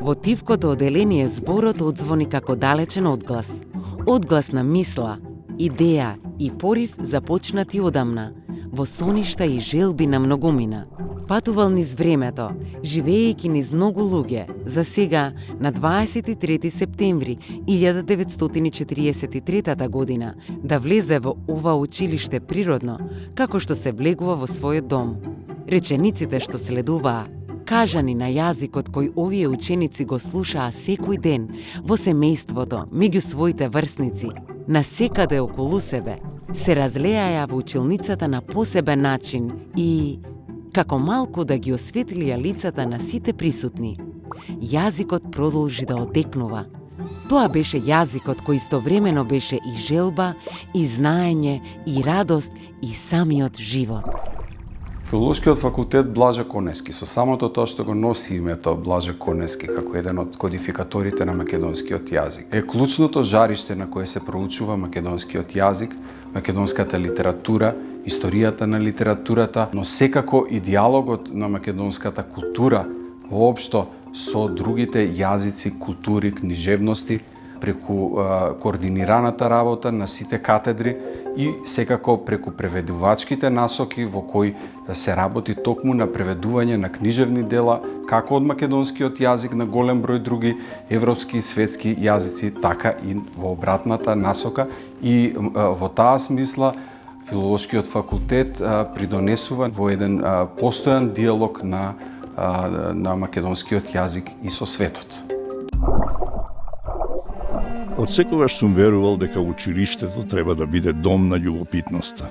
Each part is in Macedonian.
Во тивкото оделение зборот одзвони како далечен одглас. Одглас на мисла, идеја и порив започнати одамна, во соништа и желби на многумина. Патувал низ времето, живеејќи низ многу луѓе, за сега на 23 септември 1943 година да влезе во ова училиште природно, како што се влегува во својот дом. Речениците што следуваа, кажани на јазикот кој овие ученици го слушаа секој ден во семејството, меѓу своите врсници, на секаде околу себе, се разлеаја во училницата на посебен начин и како малку да ги осветлија лицата на сите присутни. Јазикот продолжи да одекнува. Тоа беше јазикот кој истовремено беше и желба, и знаење, и радост, и самиот живот. Филолошкиот факултет Блаже Конески, со самото тоа што го носи името Блаже Конески како еден од кодификаторите на македонскиот јазик, е клучното жариште на кое се проучува македонскиот јазик, македонската литература, историјата на литературата, но секако и диалогот на македонската култура воопшто со другите јазици, култури, книжевности, преку координираната работа на сите катедри и секако преку преведувачките насоки во кои се работи токму на преведување на книжевни дела како од македонскиот јазик на голем број други европски и светски јазици, така и во обратната насока. И во таа смисла Филолошкиот факултет придонесува во еден постојан диалог на македонскиот јазик и со светот. Од секогаш сум верувал дека училиштето треба да биде дом на љубопитноста,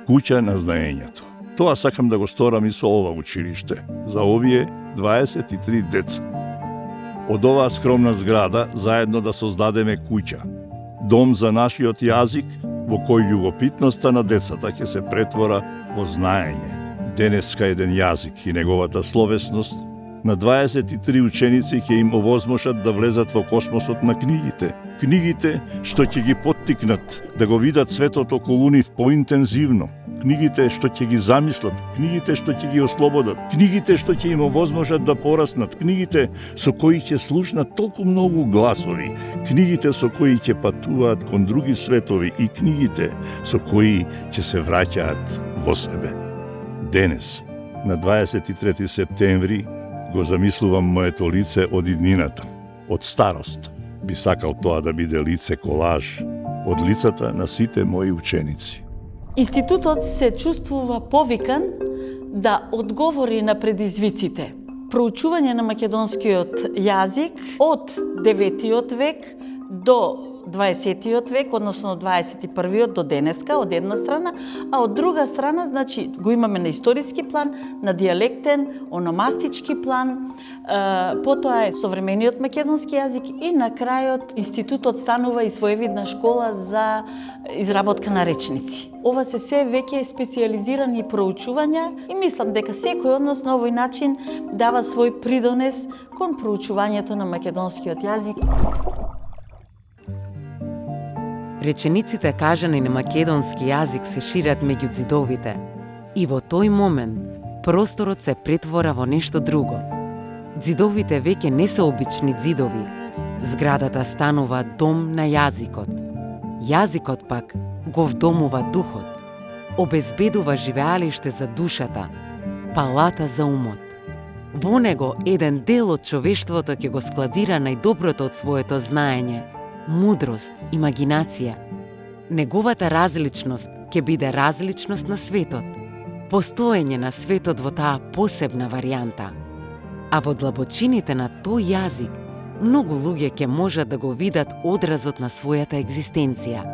куќа на знаењето. Тоа сакам да го сторам и со ова училиште, за овие 23 деца. Од оваа скромна зграда заедно да создадеме куќа, дом за нашиот јазик, во кој љубопитноста на децата ќе се претвора во знаење. Денеска еден јазик и неговата словесност на 23 ученици ќе им овозможат да влезат во космосот на книгите. Книгите што ќе ги поттикнат да го видат светот околу нив поинтензивно. Книгите што ќе ги замислат, книгите што ќе ги ослободат, книгите што ќе им овозможат да пораснат, книгите со кои ќе слушнат толку многу гласови, книгите со кои ќе патуваат кон други светови и книгите со кои ќе се враќаат во себе. Денес, на 23 септември, го замислувам моето лице од иднината, од старост. Би сакал тоа да биде лице колаж од лицата на сите мои ученици. Институтот се чувствува повикан да одговори на предизвиците. Проучување на македонскиот јазик од 9 век до 20 век, односно 21 до денеска, од една страна, а од друга страна, значи, го имаме на историски план, на диалектен, ономастички план, потоа е современиот македонски јазик и на крајот институтот станува и своевидна школа за изработка на речници. Ова се веќе специализирани проучувања и мислам дека секој од нас на овој начин дава свој придонес кон проучувањето на македонскиот јазик. Речениците кажани на македонски јазик се шират меѓу ѕидовите. И во тој момент просторот се претвора во нешто друго. Ѕидовите веќе не се обични ѕидови. Зградата станува дом на јазикот. Јазикот пак го вдомува духот. Обезбедува живеалиште за душата, палата за умот. Во него еден дел од човештвото ќе го складира најдоброто од своето знаење, мудрост, имагинација. Неговата различност ќе биде различност на светот, постоење на светот во таа посебна варијанта. А во длабочините на тој јазик, многу луѓе ќе можат да го видат одразот на својата екзистенција.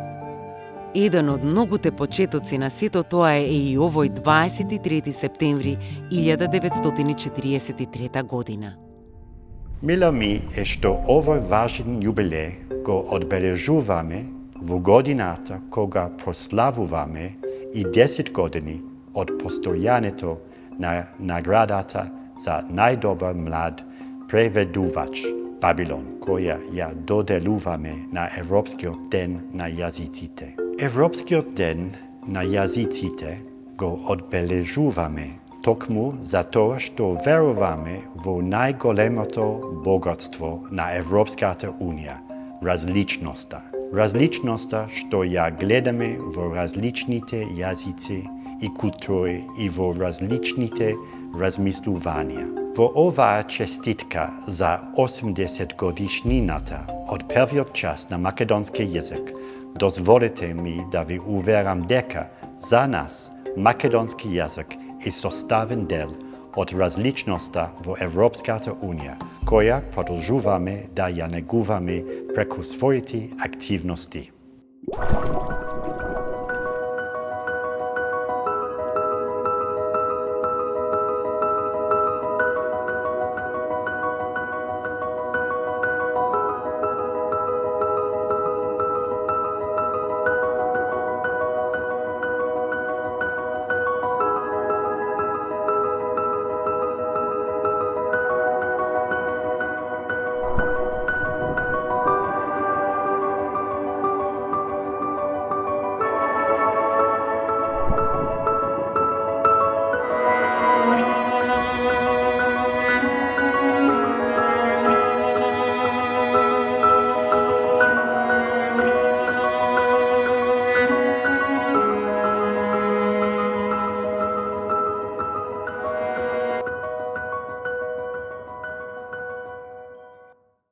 Еден од многуте почетоци на сето тоа е и овој 23 септември 1943 година. Мило ми е што овој важен јубилеј го одбележуваме во годината кога прославуваме и 10 години од постојањето на наградата за најдобар млад преведувач Бабилон, која ја доделуваме на Европскиот ден на јазиците. Европскиот ден на јазиците го одбележуваме токму затоа што веруваме во најголемото богатство на Европската Унија – различноста. Различноста што ја гледаме во различните јазици и култури и во различните размислувања. Во оваа честитка за 80 годишнината од првиот час на македонски јазик, дозволете ми да ви уверам дека за нас македонски јазик е составен дел од различноста во Европската Унија, која продолжуваме да ја негуваме преку своите активности.